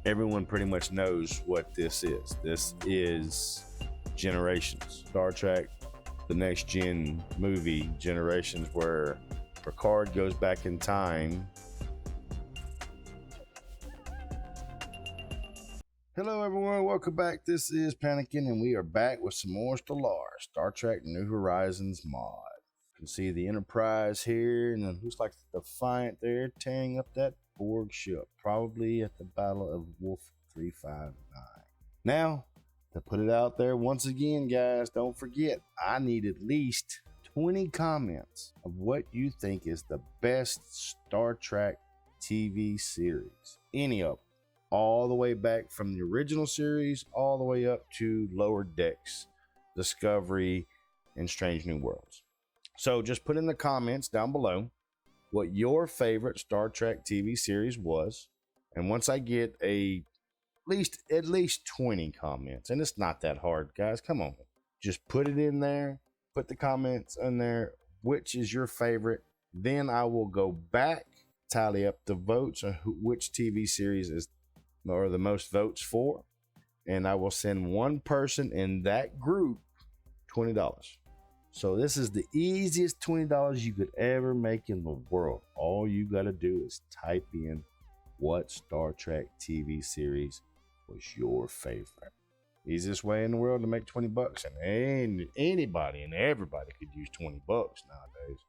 everyone pretty much knows what this is. This is Generations, Star Trek, the next gen movie, Generations, where Picard goes back in time. Hello everyone, welcome back. This is Panickn, and we are back with some more Star Trek New Horizons mod. You can see the Enterprise here, and it looks like the Defiant there tearing up that Borg ship, probably at the Battle of Wolf 359. Now, to put it out there once again, guys, don't forget, I need at least 20 comments of what you think is the best Star Trek TV series. Any of them. All the way back from the original series, all the way up to Lower Decks, Discovery, and Strange New Worlds. So just put in the comments down below what your favorite Star Trek TV series was. And once I get at least 20 comments, and it's not that hard, guys, come on. Just put it in there, put the comments in there, which is your favorite. Then I will go back, tally up the votes on which TV series is or the most votes for, and I will send one person in that group $20. So this is the easiest $20 you could ever make in the world. All you got to do is type in what Star Trek TV series was your favorite. Easiest way in the world to make $20, and anybody and everybody could use $20 nowadays.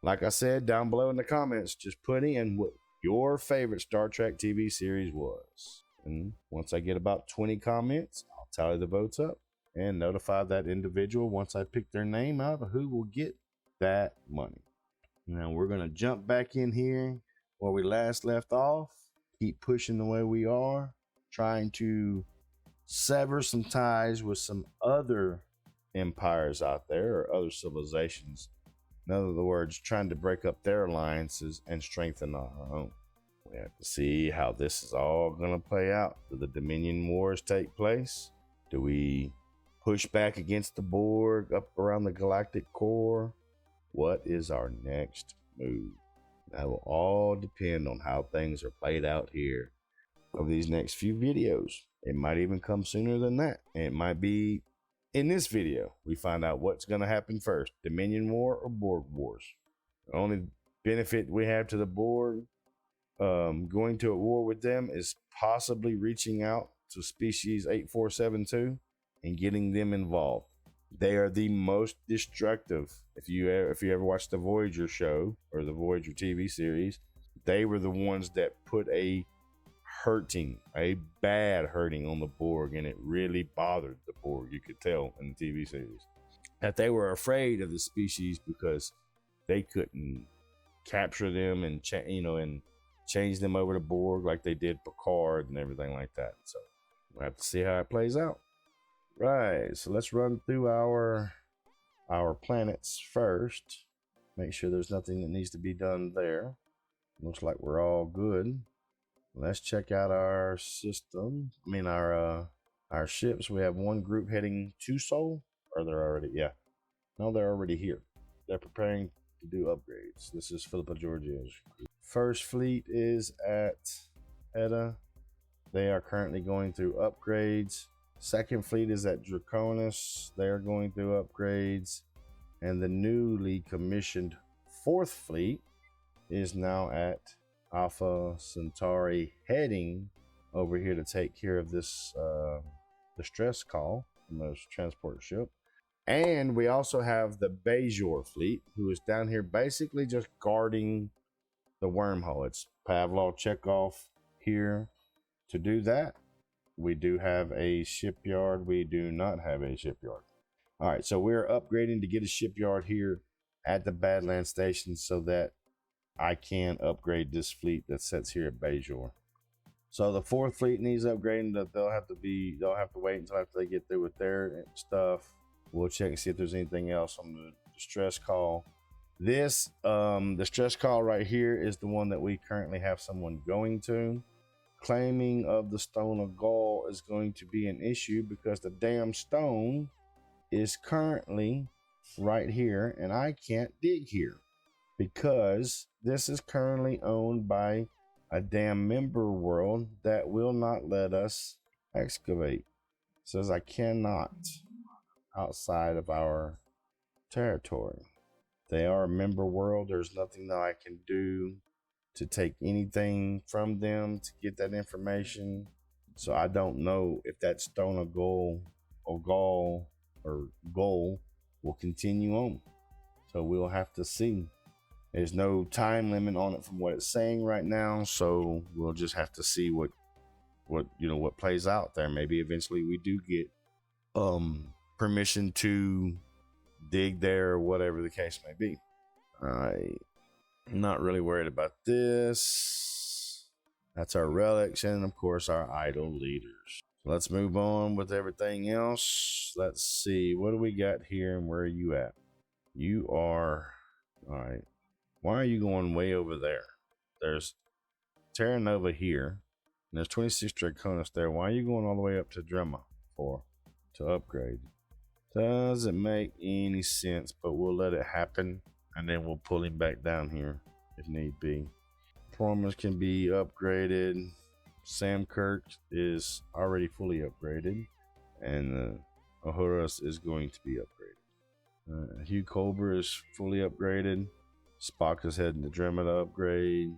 Like I said, down below in the comments, just put in what your favorite Star Trek TV series was. And once I get about 20 comments, I'll tally the votes up and notify that individual once I pick their name out of who will get that money. Now we're going to jump back in here where we last left off. Keep pushing the way we are, trying to sever some ties with some other empires out there or other civilizations. In other words, trying to break up their alliances and strengthen our own. We have to see how this is all going to play out. Do the Dominion Wars take place? Do we push back against the Borg up around the galactic core? What is our next move? That will all depend on how things are played out here over these next few videos. It might even come sooner than that. And it might be in this video we find out what's going to happen first, Dominion War or Borg Wars. The only benefit we have to the Borg going to a war with them is possibly reaching out to species 8472 and getting them involved. They are the most destructive. If you ever watched the Voyager show or the Voyager TV series, they were the ones that put a bad hurting on the Borg, and it really bothered the Borg. You could tell in the TV series that they were afraid of the species because they couldn't capture them and change them over to Borg like they did Picard and everything like that. So we'll have to see how it plays out. Right, so let's run through our planets first. Make sure there's nothing that needs to be done there. Looks like we're all good. Let's check out our system. Our ships. We have one group heading to Sol. Or they're already, no, they're already here. They're preparing to do upgrades. This is Philippa Georgia's group. First fleet is at Etta. They are currently going through upgrades. Second fleet is at Draconis. They are going through upgrades. And the newly commissioned fourth fleet is now at Alpha Centauri, heading over here to take care of this distress call from the transport ship. And we also have the Bajor fleet, who is down here basically just guarding the wormhole. It's Pavlov Chekhov here to do that. We do have a shipyard. We do not have a shipyard. All right, so we're upgrading to get a shipyard here at the Badlands Station so that I can upgrade this fleet that sits here at Bajor. So the fourth fleet needs upgrading. They'll have to wait until after they get through with their stuff. We'll check and see if there's anything else on the distress call. This distress call right here is the one that we currently have someone going to. Claiming of the Stone of Gaul is going to be an issue because the damn stone is currently right here and I can't dig here because this is currently owned by a damn member world that will not let us excavate. It says I cannot outside of our territory. They are a member world. There's nothing that I can do to take anything from them to get that information. So I don't know if that stone of goal or goal will continue on. So we'll have to see. There's no time limit on it from what it's saying right now. So we'll just have to see what plays out there. Maybe eventually we do get permission to dig there or whatever the case may be. I'm not really worried about this. That's our relics and of course our idol leaders. Let's move on with everything else. Let's see, what do we got here and where are you at? You are, all right. Why are you going way over there? There's Terra Nova here and there's 26 Draconis there. Why are you going all the way up to Drema to upgrade? Doesn't make any sense, but we'll let it happen and then we'll pull him back down here if need be. Performance can be upgraded. Sam Kirk is already fully upgraded and Ahurus is going to be upgraded. Hugh Colbert is fully upgraded. Spock is heading to Drema to upgrade.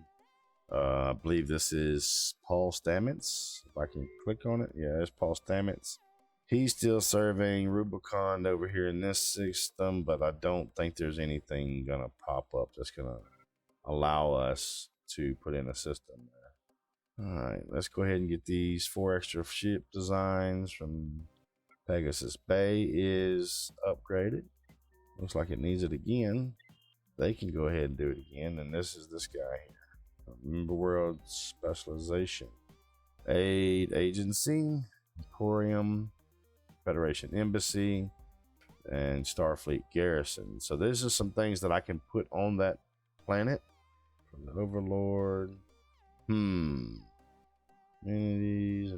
I believe this is Paul Stamets. If I can click on it. Yeah, it's Paul Stamets. He's still serving Rubicon over here in this system, but I don't think there's anything gonna pop up that's gonna allow us to put in a system there. All right, let's go ahead and get these 4 extra ship designs from Pegasus Bay is upgraded. Looks like it needs it again. They can go ahead and do it again, and this is this guy here. Member World Specialization. Aid Agency, Emporium, Federation Embassy, and Starfleet Garrison. So these are some things that I can put on that planet. From the Overlord. Amenities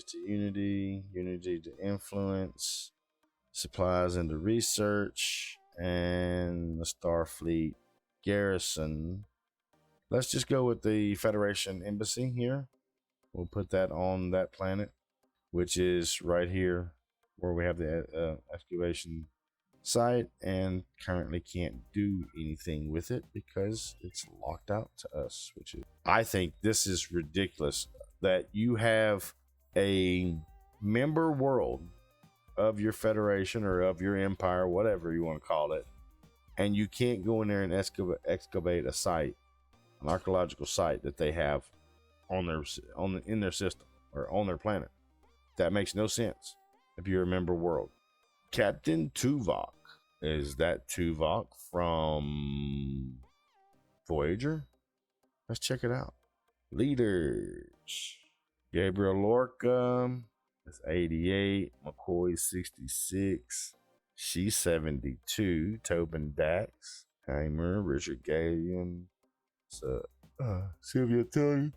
to Unity, Unity to Influence, supplies into research, and the Starfleet Garrison. Let's just go with the Federation Embassy here. We'll put that on that planet, which is right here where we have the excavation site, and currently can't do anything with it because it's locked out to us, which is, I think this is ridiculous that you have a member world of your federation or of your empire, whatever you want to call it, and you can't go in there and excavate a site, an archaeological site that they have in their system or on their planet. That makes no sense if you're a member world. Captain Tuvok. Is that Tuvok from Voyager? Let's check it out. Leaders. Gabriel Lorca. That's 88. McCoy 66. She's 72. Tobin Dax. Heimer. Richard Gallion. Sylvia Tully.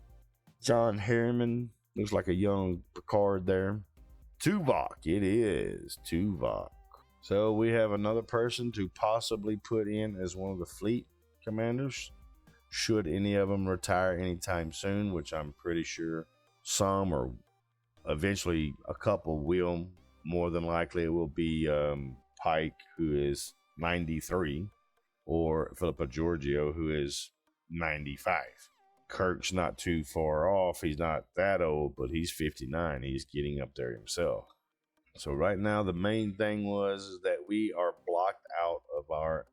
John Harriman. Looks like a young Picard there. Tuvok. It is Tuvok. So we have another person to possibly put in as one of the fleet commanders, should any of them retire anytime soon, which I'm pretty sure some or eventually a couple will. More than likely it will be Pike, who is 93, or Philippa Giorgio, who is 95. Kirk's not too far off. He's not that old, but he's 59. He's getting up there himself. So right now, the main thing is that we are blocked out of our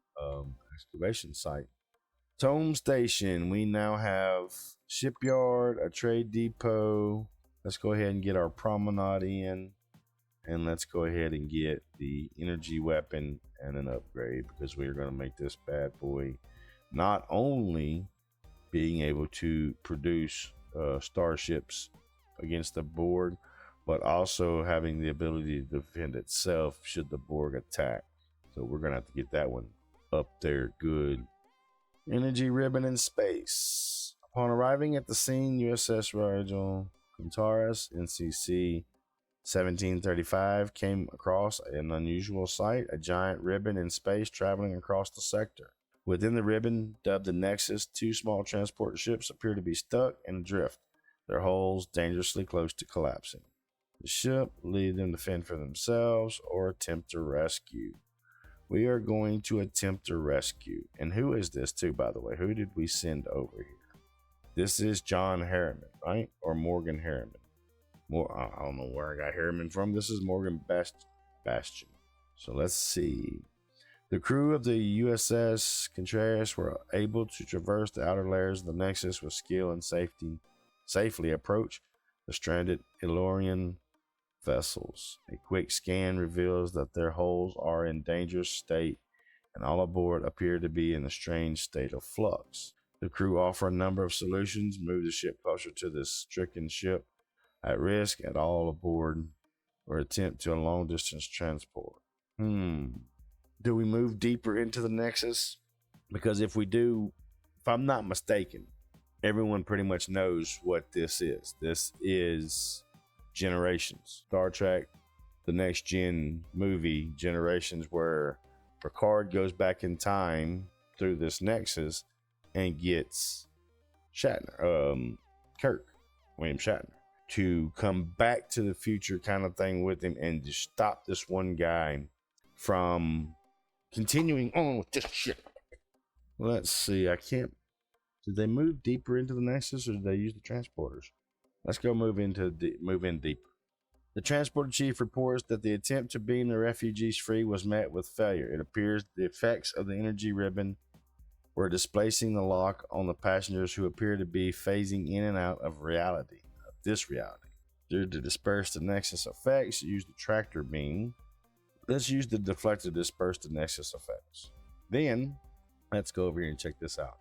excavation site. Tome Station, we now have shipyard, a trade depot. Let's go ahead and get our promenade in. And let's go ahead and get the energy weapon and an upgrade, because we're going to make this bad boy not only being able to produce starships against the Borg, but also having the ability to defend itself should the Borg attack. So we're going to have to get that one up there good. Energy ribbon in space. Upon arriving at the scene, USS Rigel Contreras, NCC 1735, came across an unusual sight, a giant ribbon in space traveling across the sector. Within the ribbon, dubbed the Nexus, two small transport ships appear to be stuck and adrift, their hulls dangerously close to collapsing. The ship lead them to fend for themselves or attempt to rescue. We are going to attempt to rescue. And who is this too, by the way? Who did we send over here? This is John Harriman, right? Or Morgan Harriman. I don't know where I got Harriman from. This is Morgan Bastion. So let's see. The crew of the USS Contreras were able to traverse the outer layers of the Nexus with skill and safely approach the stranded Ilorian vessels. A quick scan reveals that their hulls are in dangerous state and all aboard appear to be in a strange state of flux. The crew offer a number of solutions, move the ship closer to this stricken ship at risk at all aboard, or attempt to a long distance transport. Do we move deeper into the Nexus? Because if we do, if I'm not mistaken, everyone pretty much knows what this is. This is Generations. Star Trek, the next gen movie, Generations, where Picard goes back in time through this Nexus and gets Shatner, William Shatner, to come back to the future kind of thing with him and to stop this one guy from continuing on with this shit. Let's see. Did they move deeper into the Nexus or did they use the transporters? Let's go move in deeper. The transporter chief reports that the attempt to beam the refugees free was met with failure. It appears the effects of the energy ribbon were displacing the lock on the passengers, who appear to be phasing in and out of this reality. Due to disperse the Nexus effects, use the tractor beam. Let's use the deflector to disperse the Nexus effects. Then, let's go over here and check this out.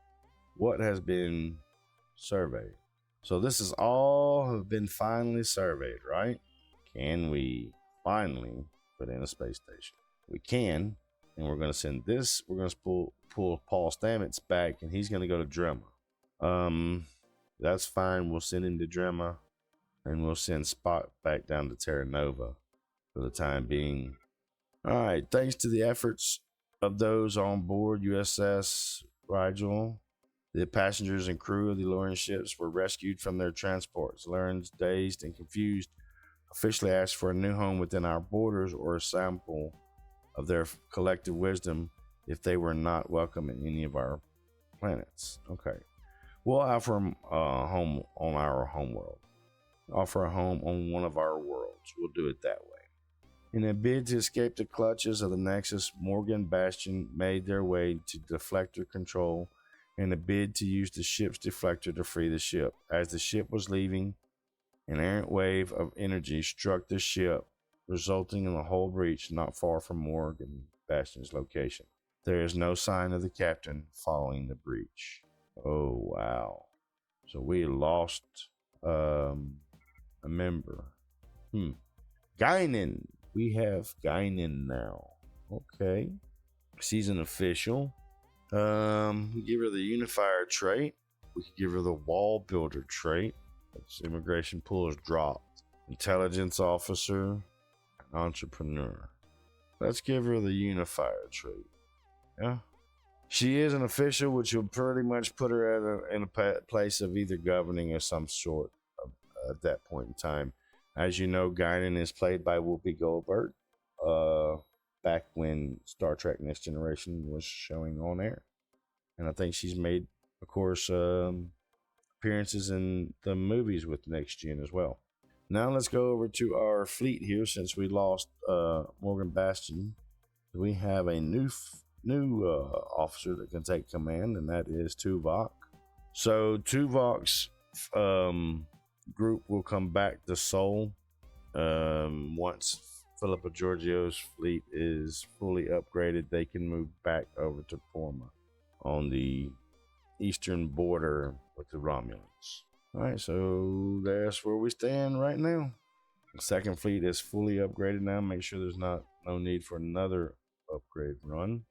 What has been surveyed? So this is all have been finally surveyed, right? Can we finally put in a space station? We can, and we're going to send this. We're going to pull Paul Stamets back, and he's going to go to Drema. That's fine. We'll send him to Drema, and we'll send Spock back down to Terra Nova for the time being. All right. Thanks to the efforts of those on board USS Rigel, the passengers and crew of the Ilorian ships were rescued from their transports. Lurns, dazed and confused, officially asked for a new home within our borders or a sample of their collective wisdom if they were not welcome in any of our planets. Okay. We'll offer them a home on our home world. Offer a home on one of our worlds. We'll do it that way. In a bid to escape the clutches of the Nexus, Morgan Bastion made their way to deflector control in a bid to use the ship's deflector to free the ship. As the ship was leaving, an errant wave of energy struck the ship, resulting in a hull breach not far from Morgan Bastion's location. There is no sign of the captain following the breach. Oh, wow. So we lost a member. Guinan. We have Guinan now. Okay. She's an official. We give her the unifier trait. We could give her the wall builder trait. Its immigration pool is dropped. Intelligence officer, entrepreneur. Let's give her the unifier trait. Yeah. She is an official, which will pretty much put her in a place of either governing or some sort at that point in time. As you know, Guinan is played by Whoopi Goldberg. Back when Star Trek Next Generation was showing on air. And I think she's made, of course, appearances in the movies with Next Gen as well. Now let's go over to our fleet here. Since we lost Morgan Bastion, we have a new officer that can take command, and that is Tuvok. So Tuvok's group will come back to Sol once Philippa Georgiou's fleet is fully upgraded. They can move back over to Porma on the eastern border with the Romulans. All right, so that's where we stand right now. The second fleet is fully upgraded now. Make sure there's no need for another upgrade run.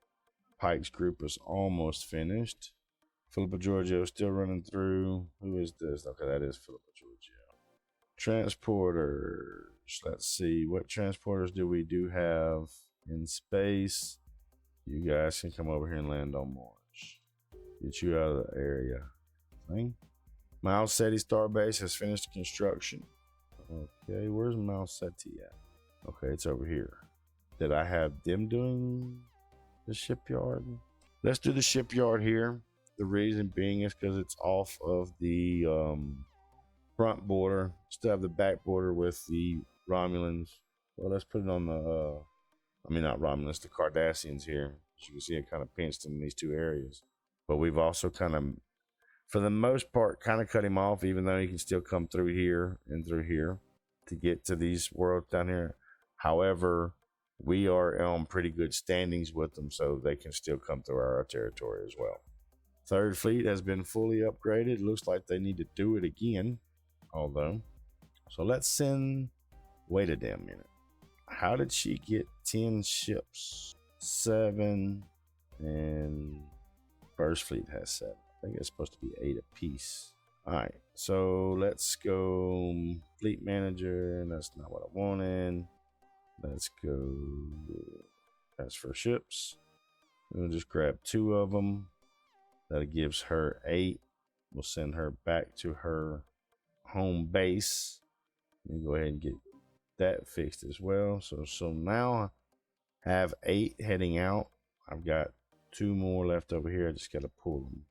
Pike's group is almost finished. Philippa Georgiou still running through. Who is this? Okay, that is Philippa Georgiou. Transporters. Let's see. What transporters do have in space? You guys can come over here and land on Mars. Get you out of the area. Thing. Miles Seti Starbase has finished construction. Okay, where's Miles Seti at? Okay, it's over here. Did I have them doing the shipyard? Let's do the shipyard here. The reason being is because it's off of the front border. Still have the back border with the Romulans. Well, let's put it on the, not Romulans, the Cardassians here. As you can see, it kind of pinched in these two areas. But we've also kind of, for the most part, kind of cut him off, even though he can still come through here and through here to get to these worlds down here. However, we are on pretty good standings with them, so they can still come through our territory as well. Third fleet has been fully upgraded. Looks like they need to do it again, although. So let's send, wait a damn minute. How did she get 10 ships? 7, and first fleet has 7. I think it's supposed to be 8 apiece. All right, so let's go fleet manager, and that's not what I wanted. Let's go, that's for ships. We'll just grab 2 of them. That gives her 8. We'll send her back to her home base. Let me go ahead and get that fixed as well. So now I have 8 heading out. I've got 2 more left over here. I just got to pull them.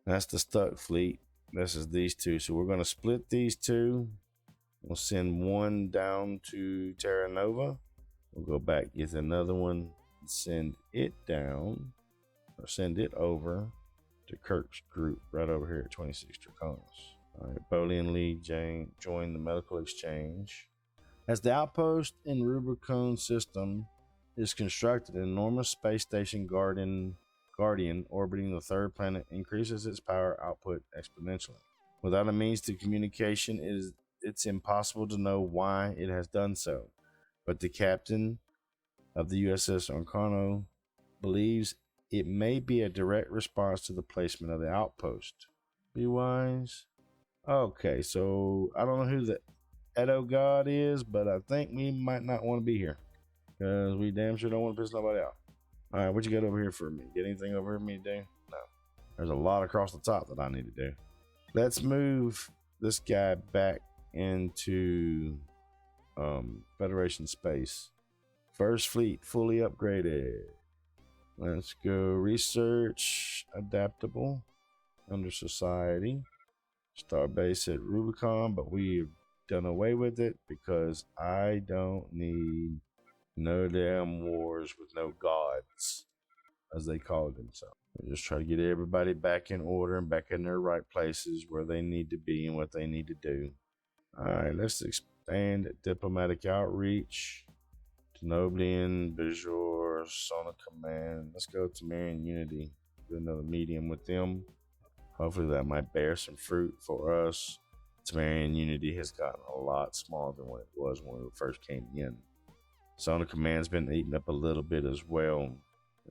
That's the stuck fleet. This is these 2. So we're going to split these 2. We'll send 1 down to Terra Nova. We'll go back, get another one, send it down, or send it over to Kirk's group right over here at 26 Draconis. All right, Boley and Lee join the medical exchange. As the outpost in Rubicon system is constructed, an enormous space station Guardian orbiting the 3rd planet increases its power output exponentially. Without a means to communication, it's impossible to know why it has done so. But the captain of the USS Oncano believes it may be a direct response to the placement of the outpost. Be wise. Okay, so I don't know who the Edo God is, but I think we might not want to be here, because we damn sure don't want to piss nobody off. All right, what you got over here for me? Get anything over here for me to do? No. There's a lot across the top that I need to do. Let's move this guy back into Federation space. First fleet fully upgraded. Let's go research adaptable under society. Starbase at Rubicon, but we've done away with it because I don't need no damn wars with no gods, as they call themselves. We just try to get everybody back in order and back in their right places where they need to be and what they need to do. All right, let's expand diplomatic outreach to Noblian, Bajor, Sona Command. Let's go to Marian Unity. Do another medium with them. Hopefully that might bear some fruit for us. Tamarian Unity has gotten a lot smaller than what it was when we first came in. Sona Command's been eaten up a little bit as well.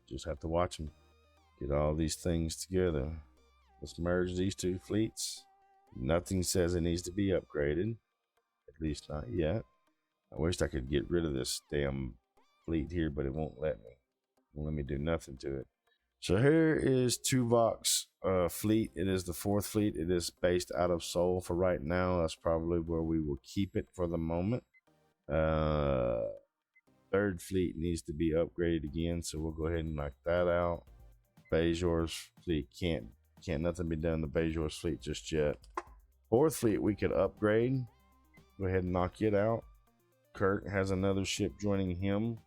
Just have to watch them get all these things together. Let's merge these 2 fleets. Nothing says it needs to be upgraded, at least not yet. I wish I could get rid of this damn fleet here, but it won't let me. It won't let me do nothing to it. So here is Tuvok's fleet. It is the 4th fleet. It is based out of Seoul for right now. That's probably where we will keep it for the moment. 3rd fleet needs to be upgraded again, so we'll go ahead and knock that out. Bajor's fleet can't nothing be done to Bajor's fleet just yet. 4th fleet we could upgrade. Go ahead and knock it out. Kirk has another ship joining him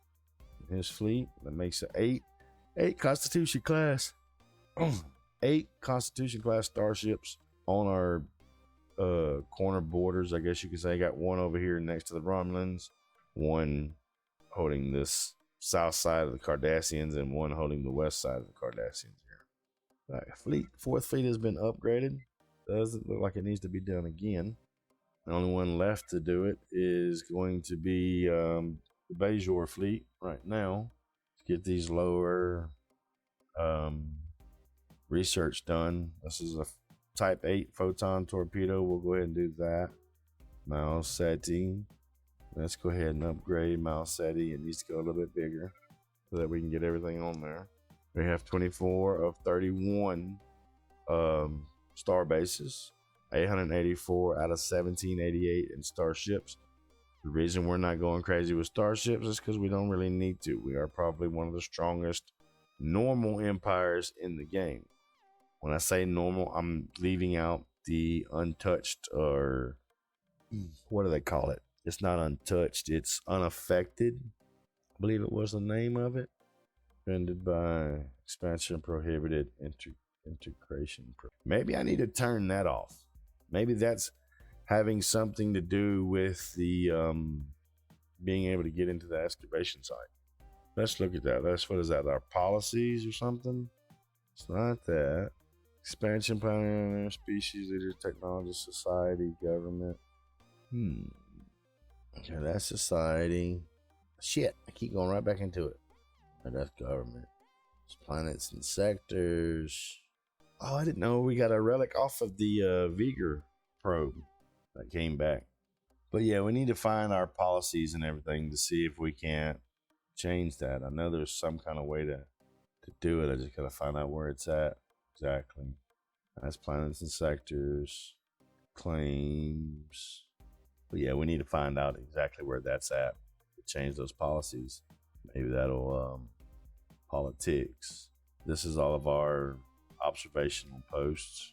in his fleet. That makes it 8 Constitution class. 8 Constitution class starships on our corner borders, I guess you could say. I got 1 over here next to the Romulans, 1 holding this south side of the Cardassians, and 1 holding the west side of the Cardassians here. All right, 4th fleet has been upgraded. Doesn't look like it needs to be done again. The only one left to do it is going to be the Bajor fleet right now. Get these lower research done. This is a type 8 photon torpedo. We'll go ahead and do that. Miles Seti. Let's go ahead and upgrade Miles Seti. It needs to go a little bit bigger so that we can get everything on there. We have 24 of 31 star bases, 884 out of 1788 in starships. The reason we're not going crazy with starships is because we don't really need to. We are probably one of the strongest normal empires in the game. When I say normal, I'm leaving out the untouched, or what do they call it? It's not untouched, it's unaffected. I believe it was the name of it. Offended by expansion prohibited integration. Maybe I need to turn that off. Maybe that's having something to do with the being able to get into the excavation site. Let's look at that. What is that? Our policies or something? It's not that. Expansion plan, species leaders, technology, society, government. Okay, that's society. Shit, I keep going right back into it. That's government. It's planets and sectors. Oh, I didn't know we got a relic off of the Vega probe that came back. But yeah, we need to find our policies and everything to see if we can't change that. I know there's some kind of way to do it. I just gotta find out where it's at exactly. That's planets and sectors, claims. But yeah, we need to find out exactly where that's at to change those policies. Maybe that'll politics. This is all of our observation posts.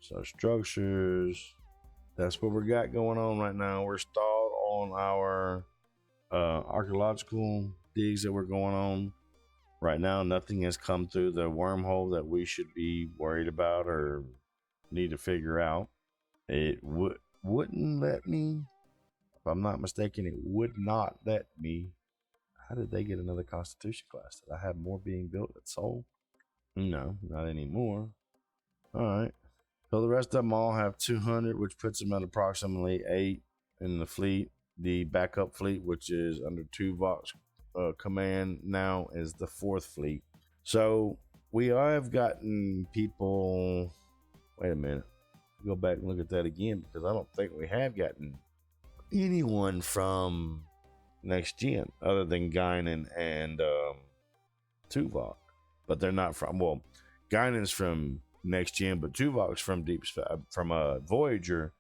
So structures. That's what we got going on right now. We're stalled on our archaeological digs that we're going on right now. Nothing has come through the wormhole that we should be worried about or need to figure out. It wouldn't let me. If I'm not mistaken, it would not let me. How did they get another Constitution class? Did I have more being built at Seoul? No, not anymore. All right. So the rest of them all have 200, which puts them at approximately 8 in the fleet. The backup fleet, which is under Tuvok's command now, is the 4th fleet. So we have gotten people. Wait a minute. Go back and look at that again, because I don't think we have gotten anyone from Next Gen other than Guinan and Tuvok. But they're not from. Well, Guinan's from Next Gen, but Tuvok's from Voyager.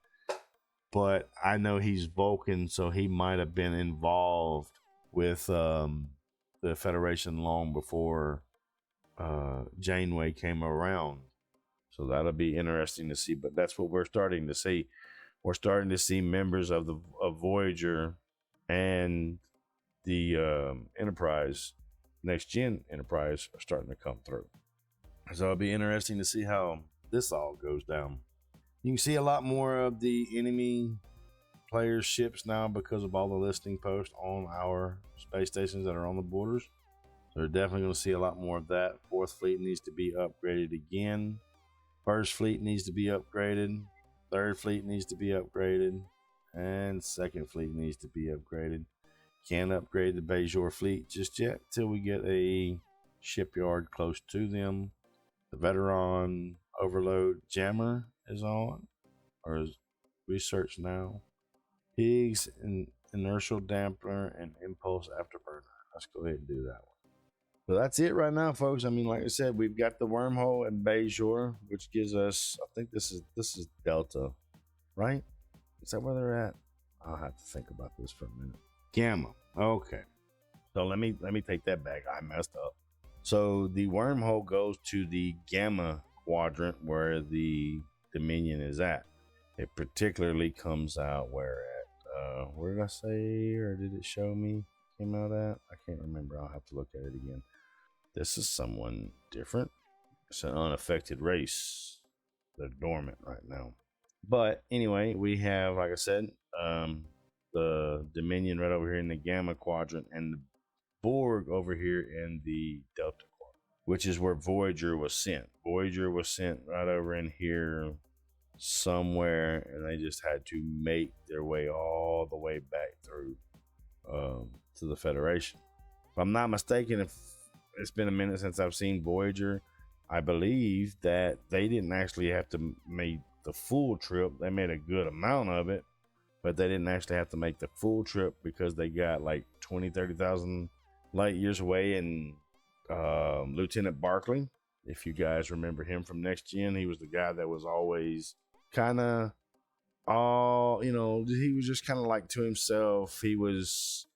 But I know he's Vulcan, so he might have been involved with the Federation long before Janeway came around. So that'll be interesting to see. But that's what we're starting to see. We're starting to see members of Voyager and the Enterprise, Next Gen Enterprise, are starting to come through. So it'll be interesting to see how this all goes down. You can see a lot more of the enemy players' ships now because of all the listing posts on our space stations that are on the borders. So we're definitely going to see a lot more of that. 4th fleet needs to be upgraded again. 1st fleet needs to be upgraded. 3rd fleet needs to be upgraded. And 2nd fleet needs to be upgraded. Can't upgrade the Bajor fleet just yet till we get a shipyard close to them. The Veteran Overload Jammer is on, or is research now. Higgs and Inertial Dampener and Impulse Afterburner. Let's go ahead and do that one. So that's it right now, folks. I mean, like I said, we've got the wormhole and Bajor, which gives us, I think this is Delta, right? Is that where they're at? I'll have to think about this for a minute. Gamma. Okay. So let me take that back. I messed up. So the wormhole goes to the Gamma quadrant where the Dominion is at. It particularly comes out where did I say, or did it show me came out at? I can't remember. I'll have to look at it again. This is someone different. It's an unaffected race. They're dormant right now. But anyway, we have, like I said, the Dominion right over here in the Gamma quadrant and the Borg over here in the Delta quadrant, which is where Voyager was sent. Voyager was sent right over in here somewhere, and they just had to make their way all the way back through to the Federation. If I'm not mistaken, if it's been a minute since I've seen Voyager, I believe that they didn't actually have to make the full trip. They made a good amount of it, but they didn't actually have to make the full trip because they got like 30,000 light years away in Lieutenant Barclay. If you guys remember him from Next Gen, he was the guy that was always kind of all, he was just kind of like to himself.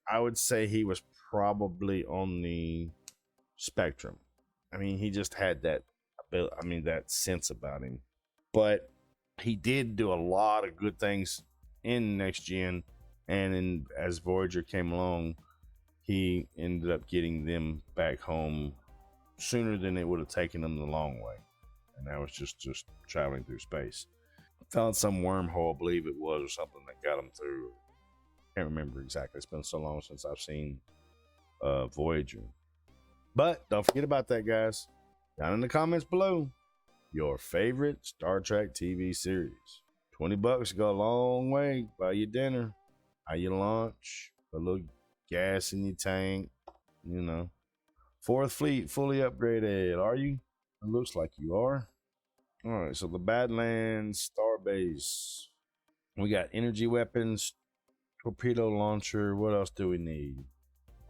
I would say he was probably on the spectrum. I mean, he just had that sense about him. But he did do a lot of good things in Next Gen, and as Voyager came along, he ended up getting them back home sooner than it would have taken them the long way. And that was just traveling through space. Found some wormhole, I believe it was, or something that got them through. Can't remember exactly. It's been so long since I've seen Voyager. But don't forget about that, guys. Down in the comments below, your favorite Star Trek TV series. $20 go a long way. Buy your dinner, buy your lunch, a little gas in your tank, Fourth Fleet fully upgraded. Are you? It looks like you are. All right, so the Badlands Starbase. We got energy weapons, torpedo launcher. What else do we need?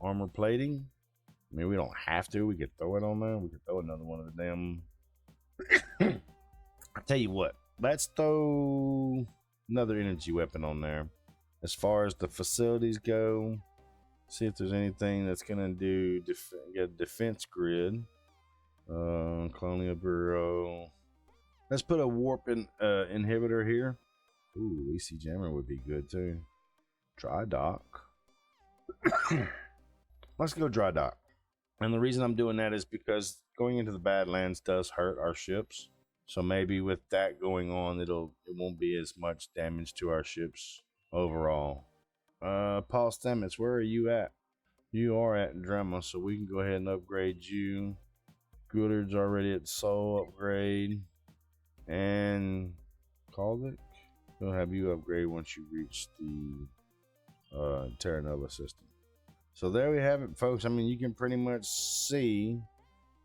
Armor plating. I mean, we don't have to. We could throw it on there. We could throw another one of the damn. I tell you what. Let's throw another energy weapon on there. As far as the facilities go, see if there's anything that's gonna do get a defense grid. Colonial Bureau. Let's put a warp inhibitor here. Ooh, EC jammer would be good too. Dry dock. Let's go dry dock. And the reason I'm doing that is because going into the Badlands does hurt our ships. So maybe with that going on, it won't be as much damage to our ships overall. Paul Stamets, where are you at? You are at Drama, so we can go ahead and upgrade you. Goodard's already at Soul upgrade. And Kaldic, we'll have you upgrade once you reach the Terra Nova system. So there we have it, folks. I mean, you can pretty much see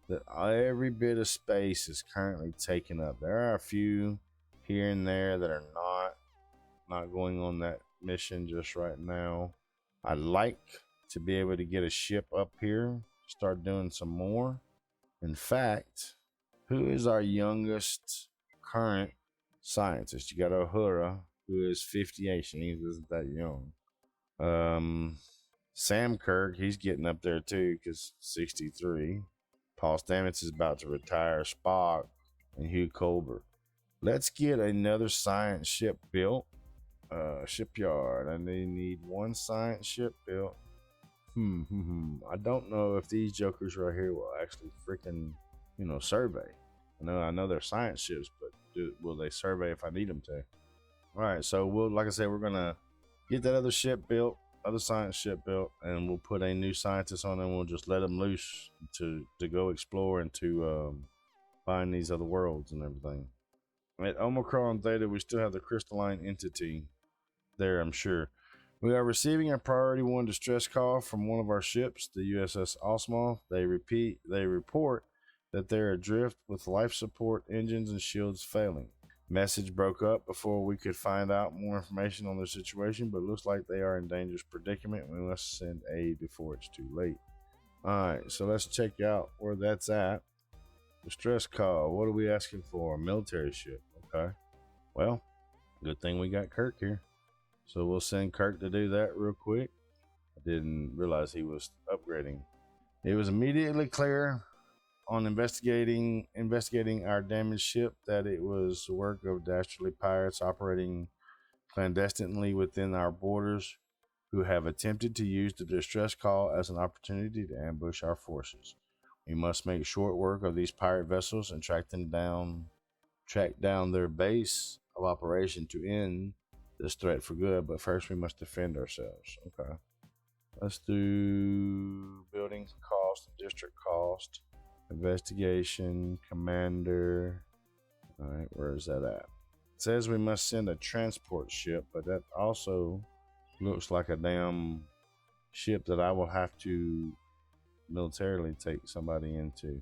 that every bit of space is currently taken up. There are a few here and there that are not going on that mission just right now. I'd like to be able to get a ship up here, start doing some more. In fact, who is our youngest current scientist? You got Uhura, who is 58. She isn't that young. Sam Kirk, he's getting up there too, because 63. Paul Stamets is about to retire. Spock and Hugh Colbert. Let's get another science ship built. Shipyard. I need one science ship built. I don't know if these jokers right here will actually freaking, survey. I know they're science ships, but will they survey if I need them to? All right, so like I said, we're gonna get that other science ship built, and we'll put a new scientist on, and we'll just let them loose to go explore and to find these other worlds and everything. At Omicron Theta, we still have the crystalline entity there, I'm sure. We are receiving a priority 1 distress call from one of our ships, the USS Osmoth. They report that they're adrift with life support engines and shields failing. Message broke up before we could find out more information on their situation, but it looks like they are in dangerous predicament. We must send aid before it's too late. Alright, so let's check out where that's at. Distress call. What are we asking for? A military ship. Okay. Well, good thing we got Kirk here. So we'll send Kirk to do that real quick. I didn't realize he was upgrading. It was immediately clear on investigating our damaged ship that it was the work of dastardly pirates operating clandestinely within our borders, who have attempted to use the distress call as an opportunity to ambush our forces. We must make short work of these pirate vessels and track down their base of operation to end this threat for good, but first we must defend ourselves. Okay. Let's do building cost, district cost, investigation, commander. All right, where is that at? It says we must send a transport ship, but that also looks like a damn ship that I will have to militarily take somebody into.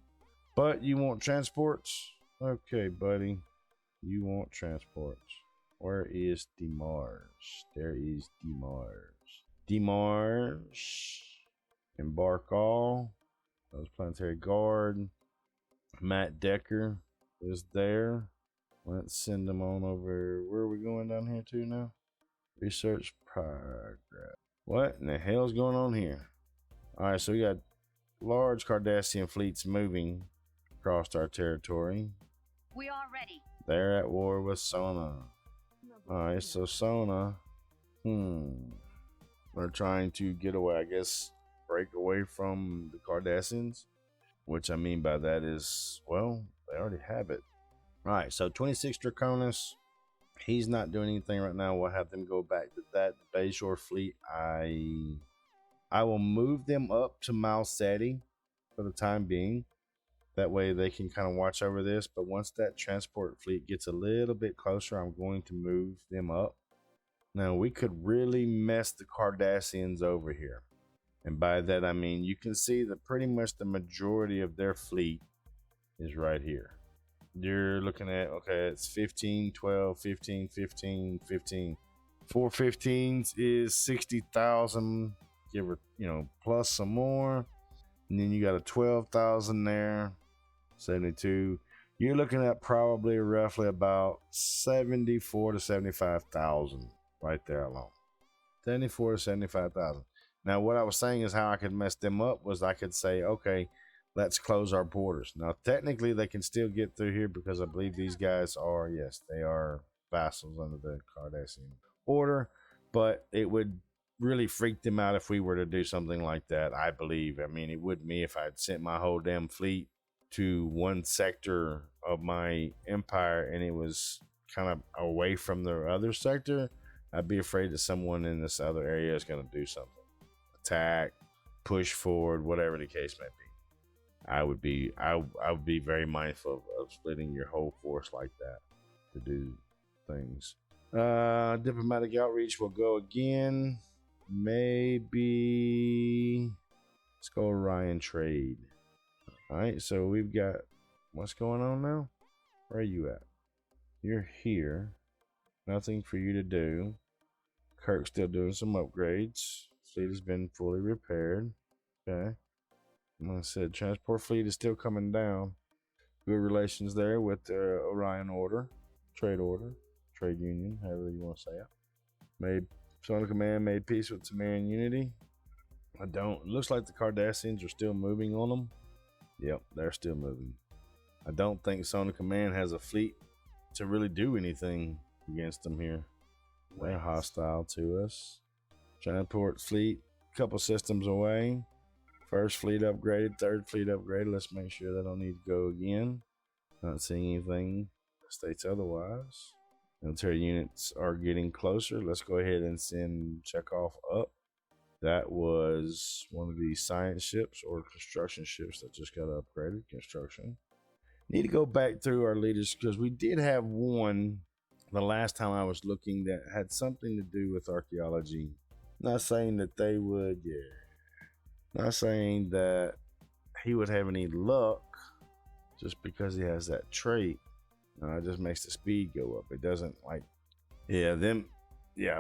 But you want transports? Okay, buddy. You want transports. Where is Demars? There is Demars. Demars. Embark all. That was planetary guard. Matt Decker is there. Let's send them on over. Where are we going down here to now? Research progress. What in the hell's going on here? All right, so we got large Cardassian fleets moving across our territory. We are ready. They're at war with Sona. All right, so Sona, they're trying to get away, I guess, break away from the Cardassians. Which I mean by that is, well, they already have it. All right, so 26 Draconis. He's not doing anything right now. We'll have them go back to that Bayshore fleet. I will move them up to Malseti for the time being. That way they can kind of watch over this. But once that transport fleet gets a little bit closer, I'm going to move them up. Now, we could really mess the Cardassians over here. And by that, I mean, you can see that pretty much the majority of their fleet is right here. You're looking at, okay, it's 15, 12, 15, 15, 15. 4 15s is 60,000, give or, plus some more. And then you got a 12,000 there, 72. You're looking at probably roughly about 74 to 75,000 right there alone. 74 to 75,000. Now, what I was saying is how I could mess them up was I could say, okay, let's close our borders. Now, technically, they can still get through here because I believe these guys are, yes, they are vassals under the Cardassian order, but it would really freak them out if we were to do something like that, I believe. I mean, it would me if I'd sent my whole damn fleet to one sector of my empire and it was kind of away from the other sector. I'd be afraid that someone in this other area is going to do something. Attack, push forward, whatever the case may be. I would be very mindful of splitting your whole force like that to do things. Diplomatic outreach will go again. Maybe let's go Orion trade. All right, so we've got what's going on now? Where are you at? You're here. Nothing for you to do. Kirk's still doing some upgrades. Fleet has been fully repaired. Okay. Like I said, transport fleet is still coming down. Good relations there with the Orion order, trade union, however you want to say it. Made Sona Command made peace with Tamarian Unity. It looks like the Cardassians are still moving on them. Yep, they're still moving. I don't think Sona Command has a fleet to really do anything against them here. They're hostile to us. Transport fleet, couple systems away. First fleet upgraded, third fleet upgraded. Let's make sure they don't need to go again. Not seeing anything that states otherwise. Military units are getting closer. Let's go ahead and send Chekhov up. That was one of the science ships or construction ships that just got upgraded. Construction. Need to go back through our leaders because we did have one the last time I was looking that had something to do with archaeology. Not saying that they would, not saying that he would have any luck just because he has that trait. It just makes the speed go up. It doesn't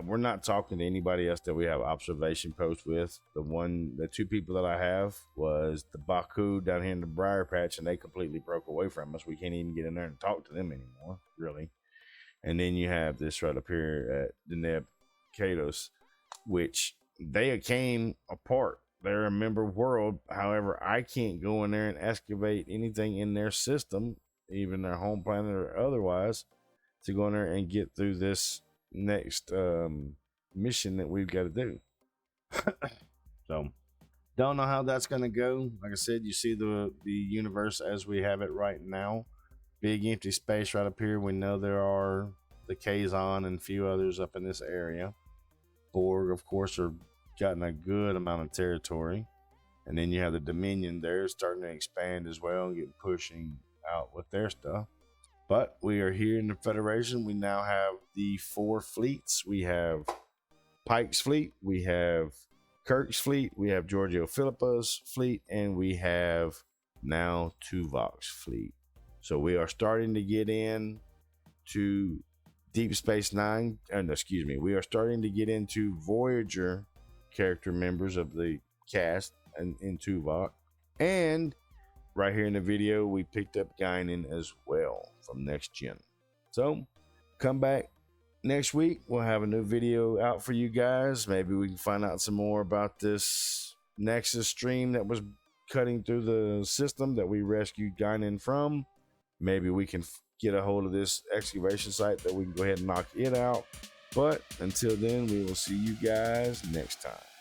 we're not talking to anybody else that we have observation posts with. The two people that I have was the Baku down here in the Briar Patch, and they completely broke away from us. We can't even get in there and talk to them anymore, really. And then you have this right up here at Deneb Kados, which they came apart. They're a member world. However, I can't go in there and excavate anything in their system, even their home planet or otherwise, to go in there and get through this next mission that we've got to do. So, don't know how that's going to go. Like I said, you see the universe as we have it right now. Big empty space right up here. We know there are the Kazon and a few others up in this area. Borg, of course, are gotten a good amount of territory. And then you have the Dominion there starting to expand as well and get pushing out with their stuff. But we are here in the Federation. We now have the 4 fleets. We have Pike's fleet, we have Kirk's fleet, we have Giorgio Philippa's fleet, and we have now Tuvok's fleet. So we are starting to get in to Deep Space Nine, we are starting to get into Voyager character members of the cast in Tuvok. And right here in the video, we picked up Guinan as well from Next Gen. So come back next week. We'll have a new video out for you guys. Maybe we can find out some more about this Nexus stream that was cutting through the system that we rescued Guinan from. Maybe we can get a hold of this excavation site that we can go ahead and knock it out. But until then, we will see you guys next time.